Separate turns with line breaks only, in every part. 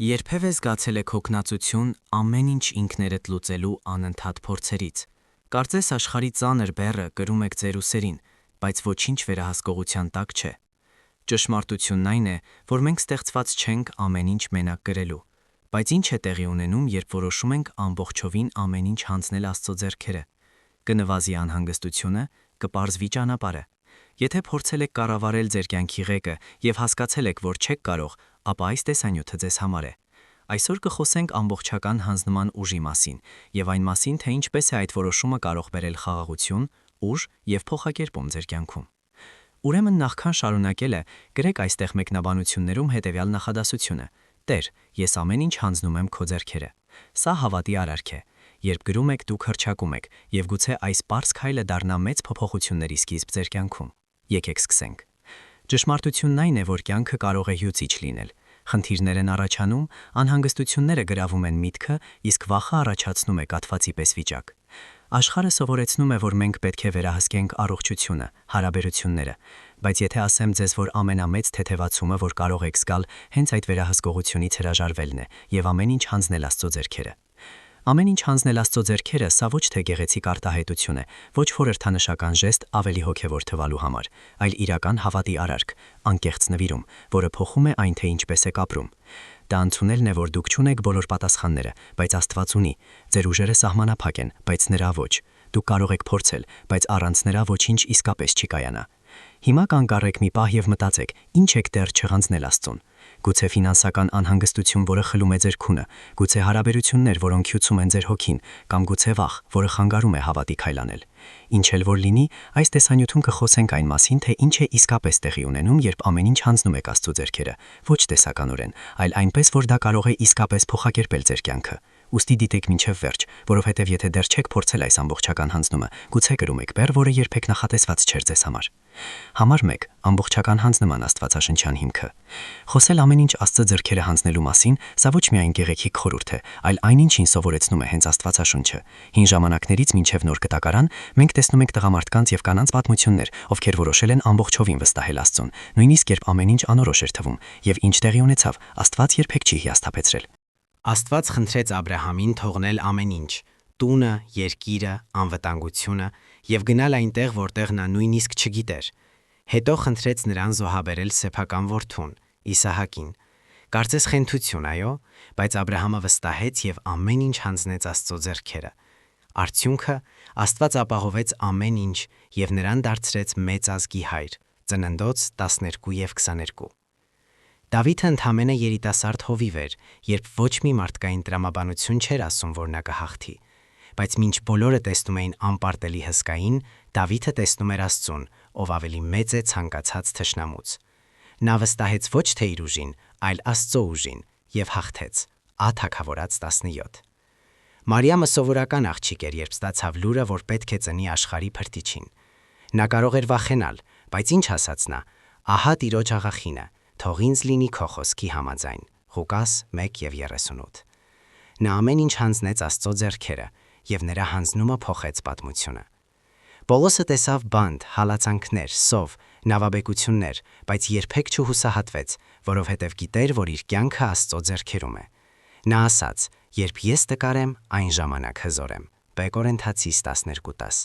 Երբևէ զգացել եք հոգնածություն ամեն ինչ ինքներդ լուծելու անընդհատ փորձերից։ Կարծես աշխարհի ծանր բեռը կրում եք ձեր ուսերին, բայց ոչինչ վերահսկողության տակ չէ։ Ճշմարտությունն այն է, որ մենք ստեղծված չենք ամեն ինչ մենակ կրելու։ Բայց ինչ է տեղի ունենում, երբ որոշում ենք ամբողջովին ամեն ինչ հանձնել Աստծո ձեռքերը։ Կնվազի անհանգստությունը, կպարզվի ճանապարհը։ Եթե փորձել եք կառավարել ձեր կյանքի ղեկը եւ հասկացել եք, որ չեք կարող, ապա այս տեսանյութը ձեզ համար է։ Այսօր կխոսենք ամբողջական հանձնման ուժի մասին եւ այն մասին, թե ինչպես է այդ որոշումը կարող բերել խաղաղություն, ուժ եւ փոխակերպում ձեր կյանքում։ Ուրեմն նախքան շարունակելը, գրեք այստեղ մեկնաբանություններում հետեւյալ նախադասությունը. Տեր, ես ամեն ինչ հանձնում եմ քո ձեռքերը։ Սա հավատի արարք է։ Երբ գրում եք, դուք հռչակում եք, եւ գուցե այս պարզ քայլը դառնա մեծ փոփոխությունների սկիզբ ձեր կյանքում։ Եկեք սկսենք։ Ճշմարտությունն այն է, որ կյանքը կարող է հյուծիչ լինել։ Խնդիրներ են առաջանում, անհանգստությունները գրավում են միտքը, իսկ վախը առաջացնում է կաթվածի պես վիճակ։ Աշխարհը սովորեցնում է, որ մենք պետք է վերահսկենք առողջությունը, հարաբերությունները, բայց եթե ասեմ ձեզ, որ ամենամեծ թեթևացումը, որ կարող եք զգալ, հենց այդ վերահսկողությունից հրաժարվելն է եւ ամեն ինչ հանձնել Աստծո ձեռքերը։ Ամեն ինչ հանձնել Աստծո ձեռքերը, սա ոչ թե գեղեցիկ արտահայտություն է, ոչ խորհրդանշական ժեստ ավելի հոգևոր թվալու համար, այլ իրական հավատի արարք, անկեղծ նվիրում, որը փոխում է այն, թե ինչպես եք ապրում։ Դա ընդունելն է, որ դուք չունեք բոլոր պատասխանները, բայց Աստված ունի։ Ձեր ուժերը սահմանափակ են, բայց նրա ոչ։ Դուք կարող եք փորձել, բայց առանց նրա ոչինչ իսկապես չի կայանա։ Հիմա կանգ առեք մի պահ եւ մտածեք, ինչ եք դեռ չհանձնել Աստծուն։ Գուցե ֆինանսական անհանգստություն, որը խլում է ձեր քունը, գուցե հարաբերություններ, որոնք հյուծում են ձեր հոգին, կամ գուցե վախ, որը խանգարում է հավատի քայլանել։ Ինչ էլ որ լինի, այս տեսանյութում կխոսենք այն մասին, թե ինչ է իսկապես տեղի ունենում, երբ ամեն ինչ հանձնում եք Աստծո ձեռքերը, ոչ տեսականորեն, այլ այնպես, որ դա կարող է իսկապես փոխակերպել ձեր կյանքը։ Ուստի դիտեք մինչև վերջ, որովհետև եթե դեռ չեք փորձել այս ամբողջական հանձնումը, գուցե կրում եք բեռ, որը երբեք նախատեսված չէր ձեզ համար։ Համար 1. Ամբողջական հանձնման աստվածաշնչյան հիմքը։ Խոսել ամեն ինչ Աստծո ձեռքերը հանձնելու մասին, սա ոչ միայն գեղեցիկ խորհուրդ է, այլ այն ինչին սովորեցնում է հենց Աստվածաշունչը։ Հին ժամանակներից մինչև նոր կտակարան մենք տեսնում ենք տղամարդկանց եւ կանանց պատմություններ, ովքեր որոշել են ամբողջովին վստահել Աստծուն, նույնիսկ երբ ամեն ինչ անորոշ էր թվում, եւ ինչ տեղի ունեցավ, Աստված երբեք չի հիասթափեցրել։
Աստված խնդրեց Աբրահամին թողնել ամեն ինչ՝ տունը, երկիրը, անվտանգությունը եւ գնալ այնտեղ, որտեղ նա նույնիսկ չգիտեր։ Հետո խնդրեց նրան զոհաբերել սեփական որդուն՝ Իսահակին։ Կարծես խենթություն, այո, բայց Աբրահամը վստահեց եւ ամեն ինչ հանձնեց Աստծո ձեռքերը։ Արդյունքը՝ Աստված ապահովեց ամեն ինչ եւ նրան դարձրեց մեծ ազգի հայր։ Ծննդոց 12 եւ 22։ Դավիթը ընդամենը երիտասարդ հովիվ էր, երբ ոչ մի մարդկային տրամաբանություն չէր ասում, որ նա կհաղթի։ Բայց մինչ բոլորը տեսնում էին անպարտելի հսկային, Դավիթը տեսնում էր Աստծուն, ով ավելի մեծ է ցանկացած թշնամուց։ Նա վստահեց ոչ թե իր ուժին, այլ Աստծո ուժին եւ հաղթեց։ Ա Թագավորաց 17։ Մարիամը սովորական աղջիկ էր, երբ ստացավ լուրը, որ պետք է ծնի աշխարհի փրկիչին։ Նա կարող էր վախենալ, բայց ինչ ասաց նա. «Ահա Տիրոջ աղախինը, թող ինձ լինի քո խոսքի համաձայն»։ Ղուկաս 1:38։ Նա ամեն ինչ հանձնեց Աստծո ձեռքերը, եւ նրա հանձնումը փոխեց պատմությունը։ Պողոսը տեսավ բանտ, հալածանքներ, սով, նավաբեկություններ, բայց երբեք չհուսահատվեց, որովհետև գիտեր, որ իր կյանքը Աստծո ձեռքերում է։ Նա ասաց. «Երբ ես տկարեմ, այն ժամանակ հզոր եմ»։ Բ Կորինթացիս 12:10։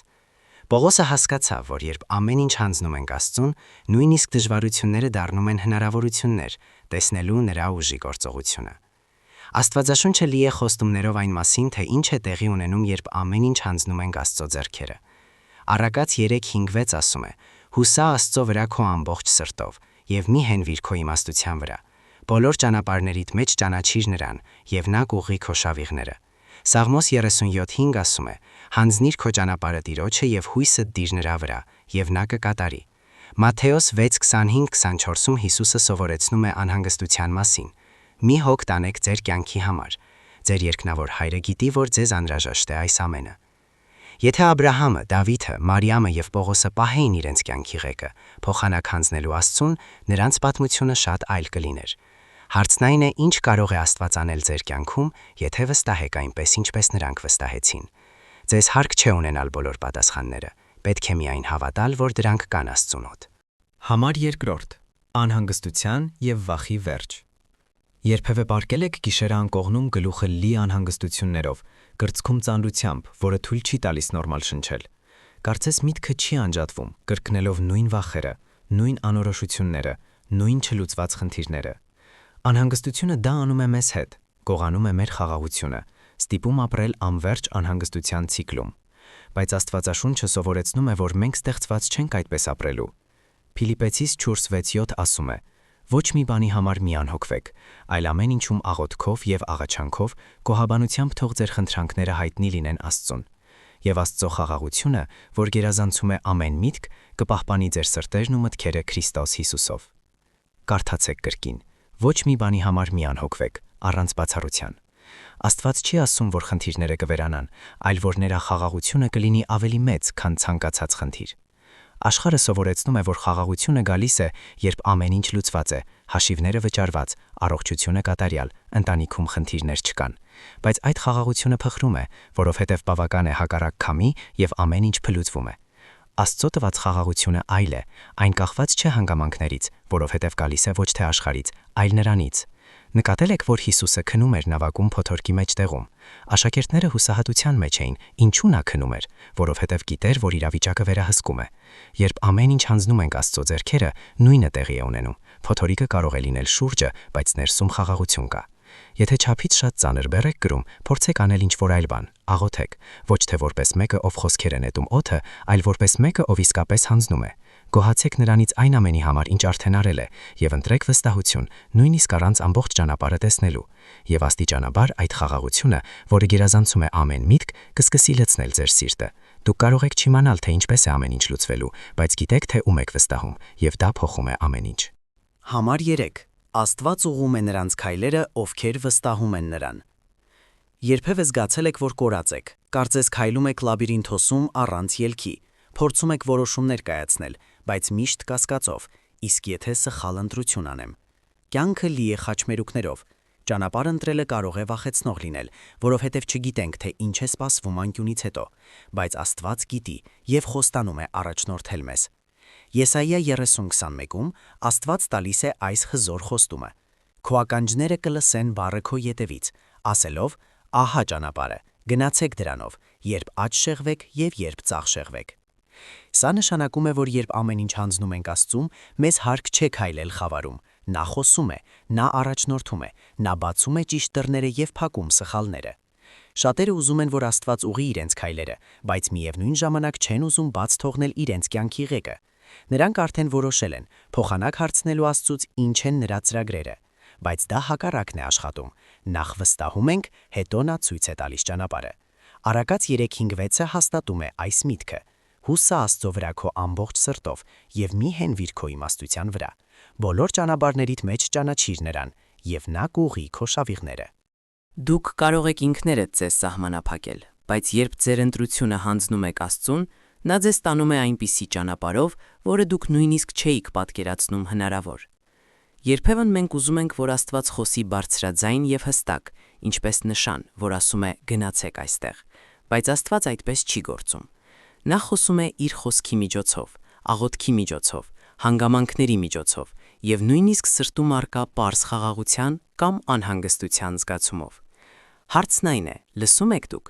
Պողոսը հասկացավ, որ երբ ամեն ինչ հանձնում ենք Աստծուն, նույնիսկ դժվարությունները դառնում են հնարավորություններ, տեսնելու նրա ուժի գործողությունը։ Աստվածաշունչը լի է խոստումներով այն մասին, թե ինչ է տեղի ունենում, երբ ամեն ինչ հանձնում ենք Աստծո ձեռքերը։ Առակաց 3:5-6 ասում է. «Հուսա Աստծո վրա քո ամբողջ սրտով եւ մի հենվիր քո իմաստության վրա։ Բոլոր ճանապարհներիդ մեջ ճանաչիր նրան, եւ նա կուղղի քո շավիղները»։ Սաղմոս 37:5 ասում է. «Հանձնիր քո ճանապարհը Տիրոջը եւ հույսդ դիր նրա վրա, եւ նա կկատարի»։ Մատթեոս 6:25-24-ում Հիսուսը սովորեցնում է անհանգստության մասին. «Մի հոգ տանեք ձեր կյանքի համար։ Ձեր երկնավոր Հայրը գիտի, որ ձեզ անհրաժեշտ է այս ամենը»։ Եթե Աբրահամը, Դավիթը, Մարիամը եւ Պողոսը պահեին իրենց կյանքի ղեկը, փոխանակ հանձնելու Աստծուն, նրանց պատմությունը շատ այլ կլիներ։ Հարցն այն է, ինչ կարող է Աստված անել ձեր կյանքում, եթե վստահեք այնպես, ինչպես նրանք վստահեցին։ Ձեզ հարկ չէ ունենալ բոլոր պատասխանները, պետք է միայն հավատալ, որ դրանք կան Աստծու մոտ։
Համար 2. Անհանգստության եւ վախի վերջ։ Երբևէ պարկել եք գիշերը անկողնում գլուխը լի անհանգստություններով, կրծքում ծանրությամբ, որը թույլ չի տալիս նորմալ շնչել։ Կարծես միտքը չի անջատվում, կրկնելով նույն վախերը, նույն անորոշությունները, նույն չլուծված խնդիրները։ Անհանգստությունը դա անում է մեզ հետ, գողանում է մեր խաղաղությունը, ստիպում ապրել անվերջ անհանգստության ցիկլում։ Բայց Աստվածաշունչը սովորեցնում է, որ մենք ստեղծված չենք այդպես ապրելու։ Փիլիպպեցիս 4:6 ասում է. «Ոչ մի բանի համար մի անհոգվեք, այլ ամեն ինչում աղոթքով եւ աղաչանքով գոհաբանությամբ թող ձեր խնդրանքները հայտնի լինեն Աստծուն։ Եվ Աստծո խաղաղությունը, որ գերազանցում է ամեն միտք, կպահպանի ձեր սրտերն ու մտքերը Քրիստոս Հիսուսով»։ Կարդացեք կրկին. «Ոչ մի բանի համար մի անհոգվեք, առանց բացառության»։ Աստված չի ասում, որ խնդիրները կվերանան, այլ որ նրա խաղաղությունը կլինի ավելի մեծ, քան ցանկացած խնդիր։ Աշխարհը սովորեցնում է, որ խաղաղությունը գալիս է, երբ ամեն ինչ լուծված է, հաշիվները վճարված, առողջությունը կատարյալ, ընտանիքում խնդիրներ չկան։ Բայց այդ խաղաղությունը փխրում է, որովհետև բավական է հակառակ քամի եւ ամեն ինչ փլուզվում է։ Աստծո տված խաղաղությունը այլ է, այն կախված չէ հանգամանքներից, որովհետև գալիս է ոչ թե աշխարհից, այլ նրանից։ Նկատել եք, որ Հիսուսը քնում էր նավակում փոթորկի մեջտեղում։ Աշակերտները հուսահատության մեջ էին, ինչու նա քնում էր, որովհետև գիտեր, որ իրավիճակը վերահսկում է։ Երբ ամեն ինչ հանձնում ենք Աստծո ձեռքերը, նույնը տեղի է ունենում։ Փոթորիկը կարող է լինել շուրջը, բայց ներսում խաղաղություն կա։ Եթե չափից շատ ծանր բեռ եք կրում, փորձեք անել ինչ-որ այլ բան, աղոթեք, ոչ թե որպես մեկը, ով խոսքեր է նետում օդը, այլ որպես մեկը, ով իսկապես հանձնում է։ Գոհացեք նրանից այն ամենի համար, ինչ արդեն արել է, եւ ընտրեք վստահություն, նույնիսկ առանց ամբողջ ճանապարհը տեսնելու։ Եվ աստիճանաբար այդ խաղաղությունը, որը գերազանցում է ամեն միտք, կսկսի լցնել ձեր սիրտը։ Դուք կարող եք չիմանալ, թե ինչպես է ամեն ինչ լուծվելու, բայց գիտեք, թե ում եք վստահում, եւ դա փոխում է ամեն ինչ։
Համար 3. Աստված ուղղում է նրանց քայլերը, ովքեր վստահում են նրան։ Երբևէ զգացել եք, որ կորած եք, կարծես քայլում եք լաբիրինթոսում առանց ելքի, փորձում եք որոշումներ կայացնել, բայց միշտ կասկածով, իսկ եթե սխալ ընտրություն անեմ։ Կյանքը լի է խաչմերուկներով։ Ճանապարհ ընտրելը կարող է վախեցնող լինել, որովհետև չգիտենք, թե ինչ է սպասվում անկյունից հետո, բայց Աստված գիտի եւ խոստանում է առաջնորդել մեզ։ Եսայիա 30:21-ում Աստված տալիս է այս հզոր խոստումը. «Քո ականջները կլսեն բառը քո ետևից, ասելով. ահա ճանապարհը, գնացեք դրանով, երբ աջ շեղվեք եւ երբ ծախ շեղվեք»։ Սա նշանակում է, որ երբ ամեն ինչ հանձնում ենք Աստծուն, մեզ հարկ չէ քայլել խավարում։ Նա խոսում է, նա առաջնորդում է, նա բացում է ճիշտ դռները եւ փակում սխալները։ Շատերը ուզում են, որ Աստված ուղղի իրենց քայլերը, բայց միևնույն ժամանակ չեն ուզում բաց թողնել իրենց կյանքի ղեկը։ Նրանք արդեն որոշել են, փոխանակ հարցնելու Աստծուց ինչ են նրա ծրագրերը, բայց դա հակառակն է աշխատում։ Նախ վստահում ենք, հետո նա ցույց է տալիս ճանապարհը։ Առակաց 3:5-6-ը հաստատում է այս միտքը. «Հուսա Աստծո վրա քո ամբողջ սրտով եւ մի հենվիր քո իմաստության վրա։ Բոլոր ճանապարհներիդ մեջ ճանաչիր նրան, եւ նա կուղղի քո շավիղները»։
Դուք կարող եք ինքներդ ձեզ սահմանափակել, բայց երբ ձեր ընտրությունը հանձնում եք Աստծուն, նա ձեզ տանում է այնպիսի ճանապարհով, որը դուք նույնիսկ չէիք պատկերացնում հնարավոր։ Երբեմն մենք ուզում ենք, որ Աստված խոսի բարձրաձայն եւ հստակ, ինչպես նշան, որ ասում է գնացեք այստեղ, բայց Աստված այդպես չի գործում։ Նա խոսում է իր խոսքի միջոցով, աղոթքի միջոցով, հանգամանքների միջոցով եւ նույնիսկ սրտում առկա պարզ խաղաղության կամ անհանգստության զգացումով։ Հարցն այն է, լսում եք դուք։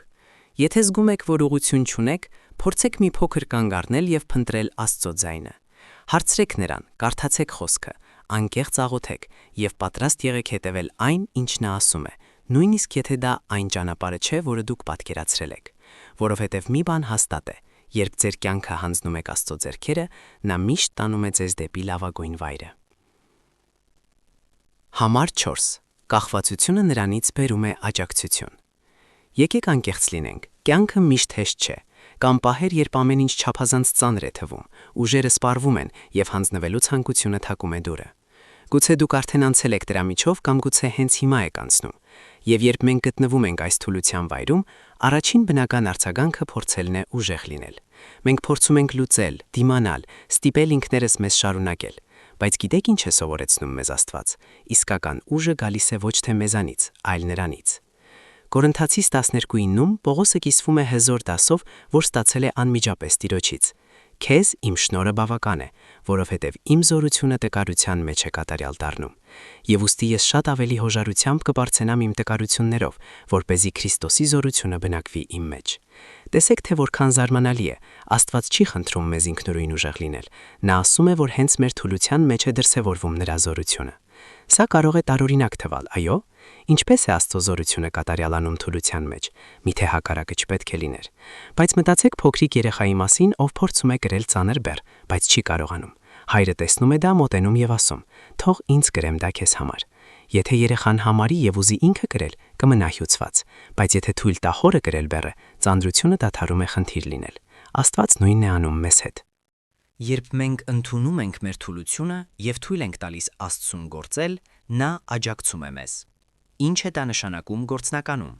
Եթե զգում եք, որ ուղղություն չունեք, փորձեք մի փոքր կանգ առնել եւ փնտրել Աստծո ձայնը։ Հարցրեք նրան, կարդացեք խոսքը, անկեղծ աղոթեք եւ պատրաստ եղեք հետևել այն, ինչ նա ասում է, նույնիսկ եթե դա այն ճանապարհը չէ, որը դուք պատկերացրել եք, որովհետեւ մի բան հաստատ է, երբ ձեր կյանքը հանձնում եք Աստծո ձեռքերը, նա միշտ տանում է ձեզ դեպի լավագույն վայրը։ Համար 4. Կախվածությունը նրանից բերում է աջակցություն։ Եկեք անկեղծ լինենք, կյանքը միշտ հեշտ չէ։ Կամ պահեր, երբ ամեն ինչ չափազանց ծանր է թվում, ուժերը սպառվում են եւ հանձնվելու ցանկությունը թակում է դուռը։ Գուցե դուք արդեն անցել եք դրա միջով կամ գուցե հենց հիմա եք անցնում։ Եվ երբ մենք գտնվում ենք այս թուլության վայրում, առաջին բնական արձագանքը փորձելն է ուժեղ լինել։ Մենք փորձում ենք լուծել, դիմանալ, ստիպել ինքներս մեզ շարունակել։ Բայց գիտեք ինչ է սովորեցնում մեզ Աստված։ Իսկական ուժը գալիս է ոչ թե մեզանից, այլ նրանից։ Կորինթացիս 12:9-ում Պողոսը կիսվում է հզոր դասով, որ ստացել է անմիջապես Տիրոջից։
Քեզ իմ շնորհը բավական է, որովհետև իմ զորությունը տկարության մեջ է կատարյալ դառնում։ Եվ ուստի ես շատ ավելի հոժարությամբ կբարձենամ իմ տկարություններով, որպեսզի Քրիստոսի զորությունը բնակվի իմ մեջ։ Տեսեք, թե որքան զարմանալի է։ Աստված չի խնդրում մեզ ինքնուրույն ուժեղ լինել։ Նա ասում է, որ հենց մեր թուլության մեջ է դրսևորվում նրա զորությունը։ Սա կարող է տարօրինակ թվալ, այո։ Ինչպես է Աստծո զորությունը կատարյալանում թուլության մեջ։ Միթե հակառակը չպետք է լիներ։ Բայց մտածեք փոքրիկ երեխայի մասին, ով փորձում է կրել ծանր բեռ, բայց չի կարողանում։ Հայրը տեսնում է դա, մոտենում եւ ասում. «Թող ինձ կրեմ դա քեզ համար»։ Եթե երեխան համարի եւ ուզի ինքը կրել, կմնա հյուծված, բայց եթե թույլ տա հորը կրել բեռը, ծանրությունը դադարում է խնդիր լինել։ Աստված նույնն է անում մեզ հետ։
Երբ մենք ընդունում ենք մեր թուլությունը եւ թույլ ենք տալիս Աստծուն գործել, նա աջակցում է մեզ։ Ինչ է դա նշանակում գործնականում։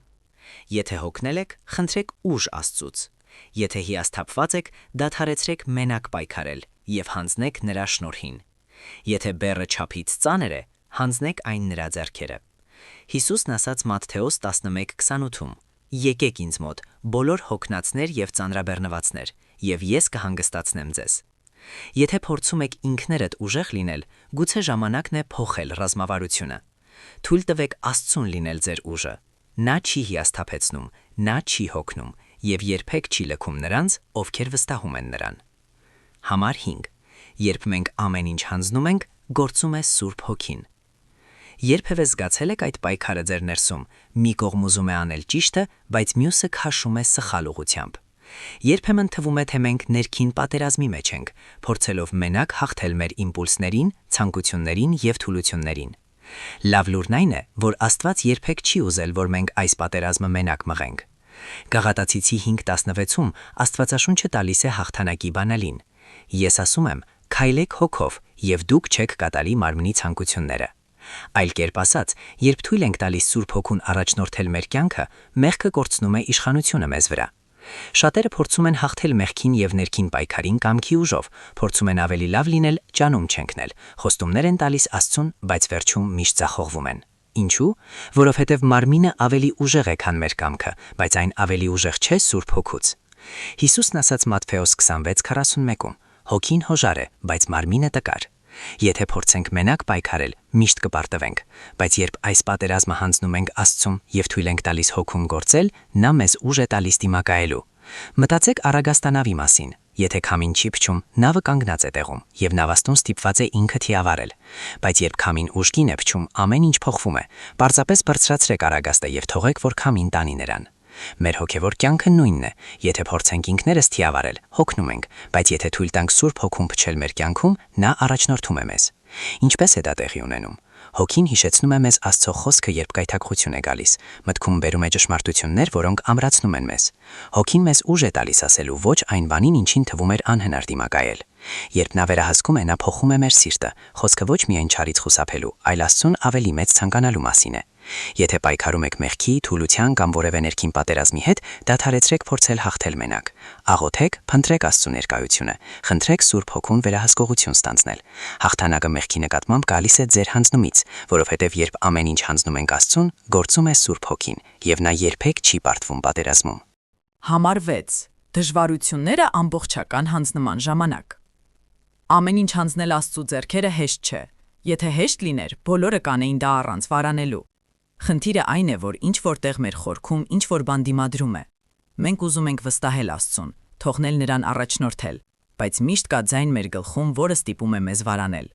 Եթե հոգնել եք, խնդրեք ուժ Աստծուց։ Եթե հիասթափված եք, դադարեցրեք մենակ պայքարել եւ հանձնեք նրա շնորհին։ Եթե բեռը չափից ծանր է, հանձնեք այն նրա ձեռքերը։ Հիսուսն ասաց Մատթեոս 11:28-ում. «Եկեք ինձ մոտ, բոլոր հոգնածներ եւ ծանրաբեռնվածներ, եւ ես կհանգստացնեմ ձեզ»։ Եթե փորձում եք ինքներդ ուժեղ լինել, գուցե ժամանակն է փոխել ռազմավարությունը։ Թույլ տվեք Աստծուն լինել ձեր ուժը։ Նա չի հիասթափեցնում, նա չի հոգնում եւ երբեք չի լքում նրանց, ովքեր վստահում են նրան։ Համար 5. Երբ մենք ամեն ինչ հանձնում ենք, գործում է Սուրբ Հոգին։ Երբևէ զգացել եք այդ պայքարը ձեր ներսում՝ մի կողմ ուզում է անել ճիշտը, բայց մյուսը քաշում է սխալ ուղղությամբ։ Երբեմն թվում է, թե մենք ներքին պատերազմի մեջ ենք, փորձելով մենակ հաղթել մեր իմպուլսներին, ցանկություններին եւ թուլություններին։ Լավ լուրն այն է, որ Աստված երբեք չի ուզել, որ մենք այս պատերազմը մենակ մղենք։ Գաղատացիցի 5:16-ում Աստվածաշունչը տալիս է հաղթանակի բանալին։ Ես ասում եմ. «Քայլեք հոգով, եւ դուք չեք կատարի մարմնի ցանկությունները»։ Այլ կերպ ասած, երբ թույլ ենք տալիս Սուրբ Հոգուն առաջնորդել մեր կյանքը, մեղքը կորցնում է իշխանությունը մեզ վրա։ Շատերը փորձում են հաղթել մեղքին եւ ներքին պայքարին կամքի ուժով, փորձում են ավելի լավ լինել, ջանում չընկնել, խոստումներ են տալիս Աստծուն, բայց վերջում միշտ ձախողվում են։ Ինչու՞։ Որովհետեւ մարմինը ավելի ուժեղ է, քան մեր կամքը, բայց այն ավելի ուժեղ չէ Սուրբ Հոգուց։ Հիսուսն ասաց Մատթեոս 26:41-ում. «Հոգին հոժար է, բայց մարմինը տկար»։ Եթե փորձենք մենակ պայքարել, միշտ կպարտվենք, բայց երբ այս պատերազմը հանձնում ենք Աստծուն եւ թույլ ենք տալիս Հոգուն գործել, նա մեզ ուժ է տալիս դիմակայելու։ Մտածեք Արագաստանավի մասին։ Եթե քամին չի փչում, նավը կանգնած է տեղում եւ նավաստուն ստիպված է ինքը թիավարել։ Բայց երբ քամին ուժգին է փչում, ամեն ինչ փոխվում է։ Պարզապես բարձրացրեք Արագաստը եւ թողեք, որ քամին տանի նրան։ Մեր հոգևոր կյանքը նույնն է։ Եթե փորձենք ինքներս թիավարել, հոգնում ենք, բայց եթե թույլ տանք Սուրբ Հոգուն փչել մեր կյանքում, նա առաջնորդում է մեզ։ Ինչպես է դա տեղի ունենում։ Հոգին հիշեցնում է մեզ Աստծո խոսքը, երբ գայթակղություն է գալիս, մտքում բերում է ճշմարտություններ, որոնք ամրացնում են մեզ։ Հոգին մեզ ուժ է տալիս ասելու ոչ այն բանին, ինչին թվում էր անհնար դիմակայել։ Երբ նա վերահսկում է, նա փոխում է մեր սիրտը, խոսքը ոչ միայն չարից խուսափելու, այլ Աստծուն ավելի մեծ ցանկանալու մասին է։ Եթե պայքարում եք մեղքի, թուլության կամ որևէ ներքին պատերազմի հետ, դադարեցրեք փորձել հաղթել մենակ։ Աղոթեք, փնտրեք Աստծո ներկայությունը, խնդրեք Սուրբ Հոգուն վերահսկողություն ստանձնել։ Հաղթանակը մեղքի նկատմամբ գալիս է ձեր հանձնումից, որովհետև երբ ամեն ինչ հանձնում ենք Աստծուն, գործում է Սուրբ Հոգին, եւ նա երբեք չի պարտվում պատերազմում։
Համար 6. Դժվարությունները ամբողջական հանձնման ժամանակ։ Ամեն ինչ հանձնել Աստծո ձեռքերը հեշտ չէ։ Եթե հեշտ լիներ, բոլորը կանեին դա առանց վարանելու։ Խնդիրը այն է, որ ինչ որտեղ մեր խորքում ինչ որ բան դիմադրում է։ Մենք ուզում ենք վստահել Աստծուն, թողնել նրան առաջնորդել, բայց միշտ կա ձայն մեր գլխում, որը ստիպում է մեզ վարանել։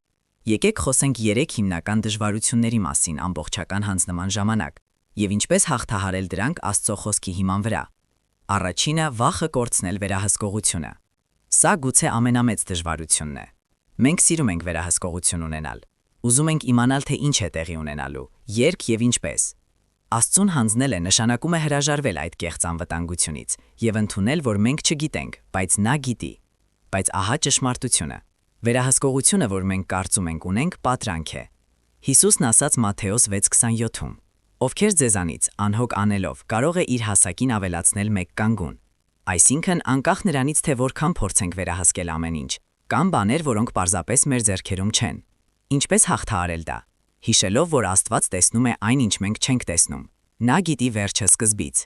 Եկեք խոսենք 3 հիմնական դժվարությունների մասին ամբողջական հանձնման ժամանակ եւ ինչպես հաղթահարել դրանք Աստծո խոսքի հիման վրա։ Առաջինը՝ վախը կորցնել վերահսկողությունը։ Սա գուցե ամենամեծ դժվարությունն է։ Մենք սիրում ենք վերահսկողություն ունենալ։ Ուզում ենք իմանալ, թե ինչ է տեղի ունենալու, երբ եւ ինչպես։ Աստծուն հանձնելը նշանակում է հրաժարվել այդ կեղծ անվտանգությունից եւ ընդունել, որ մենք չգիտենք, բայց նա գիտի։ Բայց ահա ճշմարտությունը։ Վերահսկողությունը, որ մենք կարծում ենք ունենք, պատրանք է։ Հիսուսն ասաց Մատթեոս 6:27-ում. «Ովքեր ձեզանից անհոգ անելով կարող է իր հասակին ավելացնել մեկ կանգուն»։ Այսինքն, անկախ նրանից, թե որքան փորձենք վերահսկել ամեն ինչ, կան բաներ, որոնք պարզապես մեր ձեռքերում չեն։ Ինչպես հաղթահարել դա։ Հիշելով, որ Աստված տեսնում է այն, ինչ մենք չենք տեսնում։ Նա գիտի վերջը սկզբից։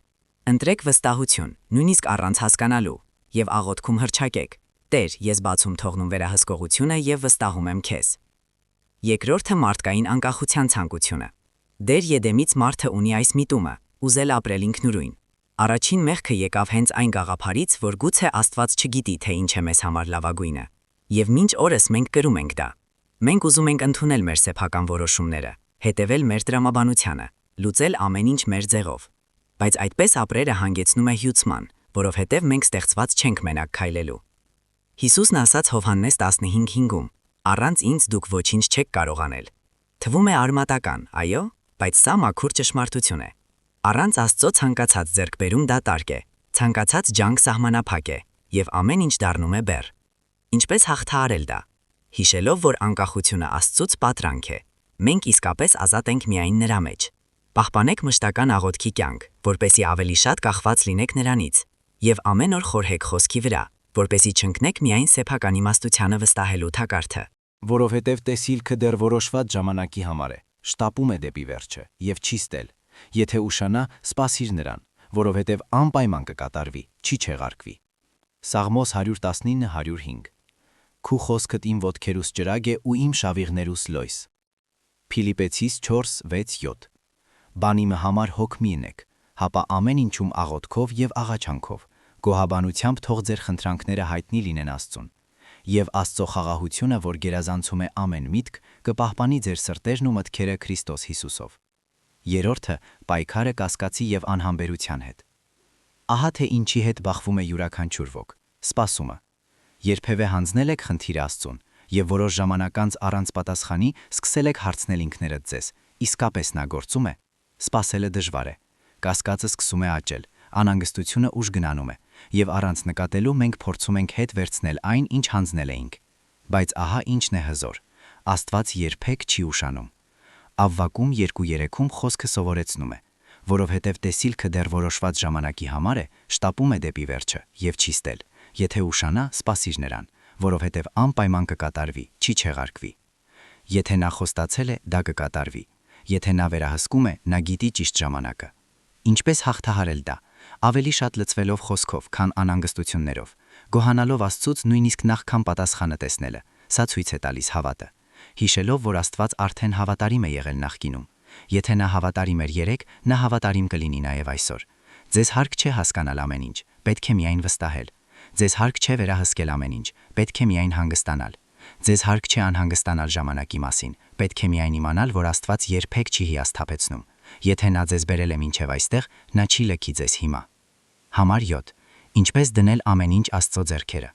Ընտրեք վստահություն, նույնիսկ առանց հասկանալու, եւ աղոթքում հռչակեք.
Տեր, ես բացում թողնում վերահսկողությունը եւ վստահում եմ քեզ։ Երկրորդը մարդկային անկախության ցանկությունը։ Դեր Եդեմից մարդը ունի այս միտումը՝ ուզել ապրել ինքնուրույն։ Առաջին մեղքը եկավ հենց այն գաղափարից, որ գուցե Աստված չգիտի, թե ինչ է մեզ համար լավագույնը։ Եվ մինչ օրս մենք կրում ենք դա։ Մենք ուզում ենք ընդունել մեր սեփական որոշումները, հետևել մեր տրամաբանությանը, լուծել ամեն ինչ մեր ձեռով։ Բայց այդպես ապրելը հանգեցնում է հյուծման, որովհետև մենք ստեղծված չենք մենակ քայլելու։ Հիսուսն ասաց Հովհաննես 15:5-ում. «Առանց ինձ դուք ոչինչ չեք կարող անել»։ Թվում է արմատական, այո, բայց սա մաքուր ճշմարտություն է։ Առանց Աստծո ցանկացած ձեռքբերում դատարկ է, ցանկացած ջանք սահմանափակ է, եւ ամեն ինչ դառնում է բեռ։ Ինչպես հաղթահարել դա։ Հիշելով, որ անկախությունը Աստծուց պատրանք է, մենք իսկապես ազատ ենք միայն նրա մեջ։ Պահպանեք մշտական աղոթքի կյանք, որպեսզի ավելի շատ կախված լինեք նրանից, եւ ամեն օր խորհեք խոսքի վրա, որպեսզի չընկնեք միայն սեփական իմաստությանը վստահելու թակարդը։
Որովհետև տեսիլքը դեռ որոշված ժամանակի համար է, շտապում է դեպի վերջը եւ չի ստել։ Եթե ուշանա, սպասիր նրան, որովհետև անպայման կկատարվի, չի չեղարկվի։ Սաղմոս 119:105 Քու խոսքդ իմ ոտքերուս ճրագ է ու իմ շավիղներուս լոյս։ Փիլիպեցիս 4:6-7 Բանիմը համար հոգ մի ընեք, հապա ամեն ինչում աղոթքով եւ աղաչանքով, գոհաբանությամբ թող ձեր խնդրանքները հայտնի լինեն Աստծուն։ Եվ Աստծո խաղաղությունը, որ գերազանցում է ամեն միտք, կպահպանի ձեր սրտերն ու մտքերը Քրիստոս Հիսուսով։ Երրորդը՝ պայքարը կասկածի եւ անհամբերության հետ։ Ահա թե ինչի հետ բախվում է յուրաքանչյուր ոք՝ սպասումը։ Երբևէ հանձնել եք խնդիրը Աստծուն եւ որոշ ժամանակ անց առանց պատասխանի սկսել եք հարցնել ինքներդ ձեզ. իսկապես նա գործում է։ Սպասելը դժվար է։ Կասկածը սկսում է աճել, անհանգստությունը ուժ գնանում է, եւ առանց նկատելու մենք փորձում ենք հետ վերցնել այն, ինչ հանձնել էինք։ Բայց ահա ինչն է հզոր. Աստված երբեք չի ուշանում։ Ավվակում 2:3-ում խոսքը սովորեցնում է, որովհետև տեսիլքը դեռ որոշված ժամանակի համար է, շտապում է դեպի վերջը եւ չի ստել։ Եթե ուշանա, սպասիր նրան, որովհետև անպայման կկատարվի, չի չեղարկվի։ Եթե նա խոստացել է, դա կկատարվի։ Եթե նա վերահսկում է, նա գիտի ճիշտ ժամանակը։ Ինչպես հաղթահարել դա։ Ավելի շատ լծվելով խոսքով, քան անհանգստություններով, գոհանալով Աստծուց նույնիսկ նախքան պատասխանը տեսնելը, սա ցույց է տալիս հավատը։ Հիշելով, որ Աստված արդեն հավատարիմ է եղել նախկինում։ Եթե նա հավատարիմ էր երեկ, նա հավատարիմ կլինի նաև այսօր։ Ձեզ հարկ չէ հասկանալ ամեն ինչ, պետք է միայն վստահել։ Ձեզ հարկ չէ վերահսկել ամեն ինչ, պետք է միայն հանգստանալ։ Ձեզ հարկ չէ անհանգստանալ ժամանակի մասին, պետք է միայն իմանալ, որ Աստված երբեք չի հիասթափեցնում։ Եթե նա ձեզ բերել է մինչև այստեղ, նա չի լքի ձեզ հիմա։ Համար 7. Ինչպես դնել ամեն ինչ Աստծո ձեռքերը։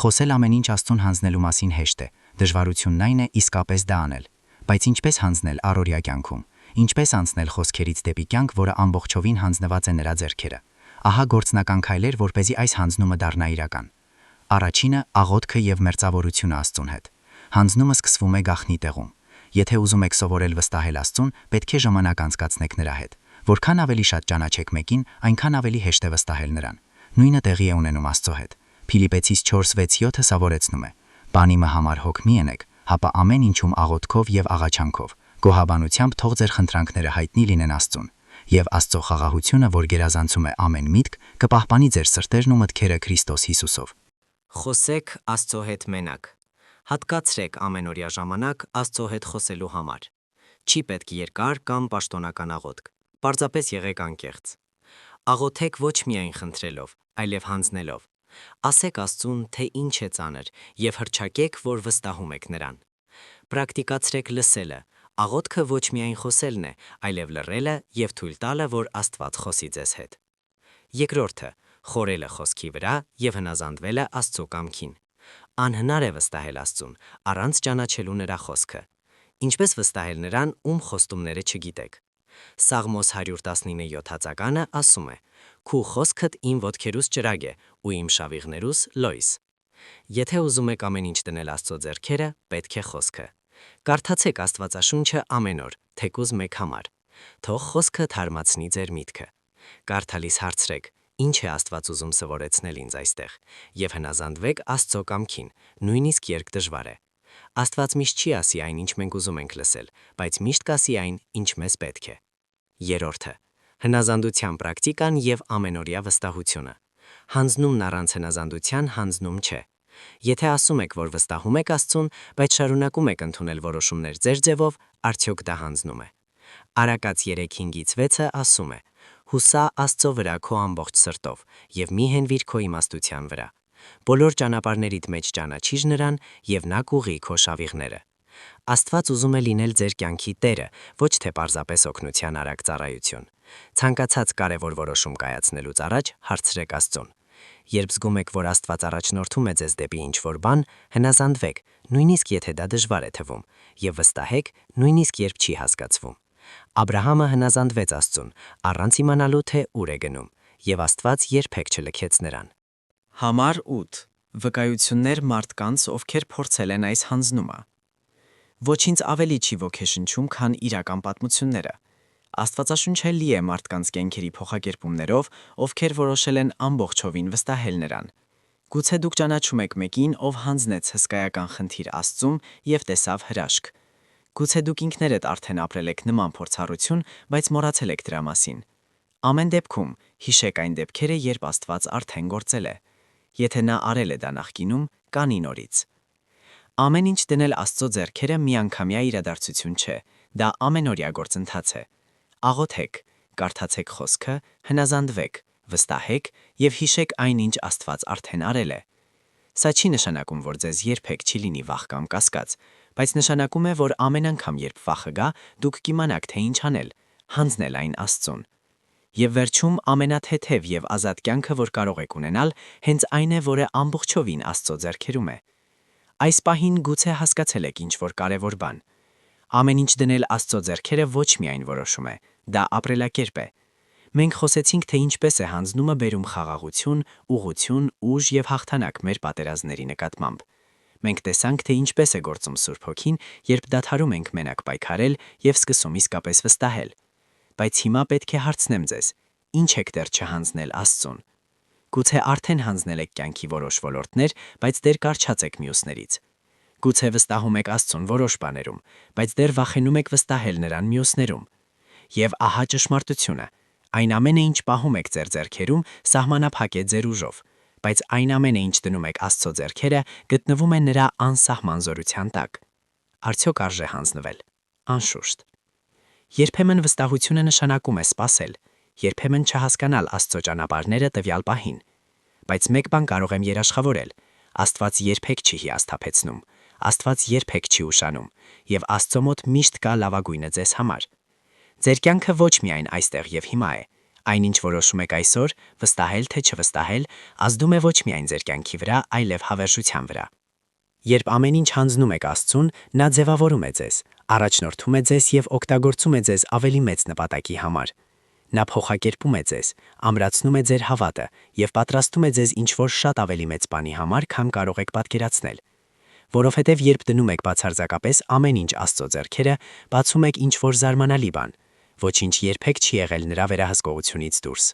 Խոսել ամեն ինչ Աստծուն հանձնելու մասին հեշտ է, դժվարությունն այն է իսկապես դա անել։ Բայց ինչպես հանձնել առօրյա կյանքում, ինչպես անցնել խոսքերից դեպի կյանք, որը ամբողջովին հանձնված է նրա ձեռքերը։ Ահա գործնական քայլեր, որպեսզի այս հանձնումը դառնա իրական։ Առաջինը՝ աղոթքը եւ մերձավորությունը Աստծուն հետ։ Հանձնումը սկսվում է գաղտնի տեղում։ Եթե ուզում եք սովորել վստահել Աստծուն, պետք է ժամանակ անցկացնեք նրա հետ։ Որքան ավելի շատ ճանաչեք մեկին, այնքան ավելի հեշտ է վստահել նրան։ Նույնը տեղի է ունենում Աստծո հետ։ Փիլիպեցիս 4:6-7-ը սովորեցնում է. Բանիմը համար հոգ մի ընեք, հապա ամեն ինչում աղոթքով եւ աղաչանքով, գոհաբանությամբ թող ձեր խնդրանքները հայտնի լինեն Աստծուն։ Եվ Աստծո խաղաղությունը, որ գերազանցում է ամեն միտք, կպահպանի ձեր սրտերն ու մտքերը Քրիստոս Հիսուսով։
Խոսեք Աստծո հետ մենակ։ Հատկացրեք ամենօրյա ժամանակ Աստծո հետ խոսելու համար։ Չի պետք երկար կամ պաշտոնական աղոթք։ Պարզապես եղեք անկեղծ։ Աղոթեք ոչ միայն խնդրելով, այլև հանձնելով։ Ասեք Աստծուն, թե ինչ է ծանր, եւ հռչակեք, որ վստահում եք նրան։ Պրակտիկացրեք լսելը։ Աղոթքը ոչ միայն խոսելն է, այլև լռելը եւ թույլ տալը, որ Աստված խոսի ձեզ հետ։ Երկրորդը՝ խորելը խոսքի վրա եւ հնազանդվելը Աստծո կամքին։ Անհնար է վստահել Աստծուն, առանց ճանաչելու նրա խոսքը։ Ինչպես վստահել նրան, ում խոստումները չգիտեք։ Սաղմոս 119:7 ասում է. «Քու խոսքդ իմ ոտքերուս ճրագ է ու իմ շավիղներուս լոյս»։ Եթե ուզում եք ամեն ինչ դնել Աստծո ձեռքերը, պետք է խոսքը։ Կարդացեք Աստվածաշունչը ամեն օր, թեկուզ մեկ համար։ Թող խոսքը թարմացնի ձեր միտքը։ Կարդալիս հարցրեք. ինչ է Աստված ուզում սովորեցնել ինձ այստեղ, եւ հնազանդվեք Աստծո կամքին, նույնիսկ երբ դժվար է։ Աստված միշտ չի ասի այն, ինչ մենք ուզում ենք լսել, բայց միշտ կասի այն, ինչ մեզ պետք է։ Երրորդը՝ հնազանդության պրակտիկան եւ ամենօրյա վստահությունը։ Հանձնումն առանց հնազանդության հանձնում չէ։
Եթե ասում եք, որ վստահում եք Աստծուն, բայց շարունակում եք ընդունել որոշումներ ձեր ձևով, արդյոք դա հանձնում է։ Արակաց 3:5-6-ը ասում է. «Հուսա Աստծո վրա քո ամբողջ սրտով եւ մի հենվիր քո իմաստության վրա։ Բոլոր ճանապարհներիդ մեջ ճանաչիր նրան եւ նա կուղի քո շավիղները»։ Աստված ուզում է լինել ձեր կյանքի տերը, ոչ թե պարզապես օգնության արագ ծառայություն։ Ցանկացած կարևոր որոշում կայացնելուց առաջ հարցրեք Աստծուն։ Երբ զգում եք, որ Աստված առաջնորդում է ձեզ դեպի ինչ-որ բան, հնազանդվեք, նույնիսկ եթե դա դժվար է թվում, եւ վստահեք, նույնիսկ երբ չի հասկացվում։ Աբրահամը հնազանդվեց Աստծուն, առանց իմանալու, թե ուր է գնում, եւ Աստված երբեք չլքեց նրան։
Համար 8. Վկայություններ մարդկանց, ովքեր փորձել են այս հանձնումը։ Ոչինչ ավելի չի ոգեշնչում, քան իրական պատմությունները։ Աստվածաշունչը լի է մարդկանց կյանքերի փոխակերպումներով, ովքեր որոշել են ամբողջովին վստահել նրան։ Գուցե դուք ճանաչում եք մեկին, ով հանձնեց հսկայական խնդիր Աստծուն եւ տեսավ հրաշք։ Գուցե դուք ինքներդ արդեն ապրել եք նման փորձառություն, բայց մոռացել եք դրա մասին։ Ամեն դեպքում հիշեք այն դեպքերը, երբ Աստված արդեն գործել է։ Եթե նա արել է դա նախկինում, կանի նորից։ Ամեն ինչ դնել Աստծո ձեռքերը միանգամյա իրադարձություն չէ, դա ամենօրյա գործընթաց է։ Աղոթեք, կարդացեք խոսքը, հնազանդվեք, վստահեք եւ հիշեք այնինչ Աստված արդեն արել է։ Սա չի նշանակում, որ ձեզ երբեք չի լինի վախ կամ կասկած, բայց նշանակում է, որ ամեն անգամ, երբ վախը գա, դուք կիմանաք, թե ինչ անել, հանձնել այն Աստծուն։ Եվ վերջում ամենաթեթև եւ ազատ կյանքը, որ կարող եք ունենալ, հենց այն է, որը ամբողջովին Աստծո ձեռքերում է։ Այս պահին գուցե հասկացել եք ինչ-որ կարևոր բան։ Ամեն ինչ դնել Աստծո ձեռքերը ոչ միայն որոշում է, դա ապրելակերպ է։ Մենք խոսեցինք, թե ինչպես է հանձնումը բերում խաղաղություն, ուղղություն, ուժ եւ հաղթանակ մեր պատերազմների նկատմամբ։ Մենք տեսանք, թե ինչպես է գործում Սուրբ Հոգին, երբ դադարում ենք մենակ պայքարել եւ սկսում իսկապես վստահել։ Բայց հիմա պետք է հարցնեմ ձեզ. ինչ եք դեռ չհանձնել Աստծուն։ Գուցե արդեն հանձնել եք կյանքի որոշ ոլորտներ, բայց դեռ կարճած եք մյուսներից։ Գուցե վստահում եք Աստծուն որոշ բաներում, բայց դեռ վախենում եք վստահել նրան մյուսներում։ Եվ ահա ճշմարտությունը. այն ամենը, ինչ պահում եք ձեր ձեռքերում, սահմանափակ է ձեր ուժով, բայց այն ամենը, ինչ դնում եք Աստծո ձեռքերը, գտնվում է նրա անսահման զորության տակ։ Արդյոք արժե հանձնվել։ Անշուշտ։ Երբեմն վստահությունը նշանակում է սпасել, երբեմն չհասկանալ Աստծո ճանապարհները տվյալ պահին։ Բայց մեկ բան կարող եմ երաշխավորել. Աստված երբեք չի հիասթափեցնում, Աստված երբեք չի ուշանում, եւ Աստծո մոտ միշտ կա լավագույնը ձեզ համար։ Ձեր կյանքը ոչ միայն այստեղ եւ հիմա է, այնինչ որոշում եք այսօր, վստահել թե չվստահել, ազդում է ոչ միայն ձեր կյանքի վրա, այլև հավերժության վրա։ Երբ ամեն ինչ հանձնում եք Աստծուն, նա ձևավորում է ձեզ, առաջնորդում է ձեզ եւ օգտագործում է ձեզ ավելի մեծ նպատակի համար։ Նա փոխակերպում է ձեզ, ամրացնում է ձեր հավատը եւ պատրաստում է ձեզ ինչ-որ շատ ավելի մեծ բանի համար, քան կարող եք պատկերացնել։ Որովհետեւ երբ դնում եք բացարձակապես ամեն ինչ Աստծո ձեռքերը, բացում եք ինչ-որ զարմանալի բան, ոչինչ երբեք չի եղել նրա վերահսկողությունից դուրս։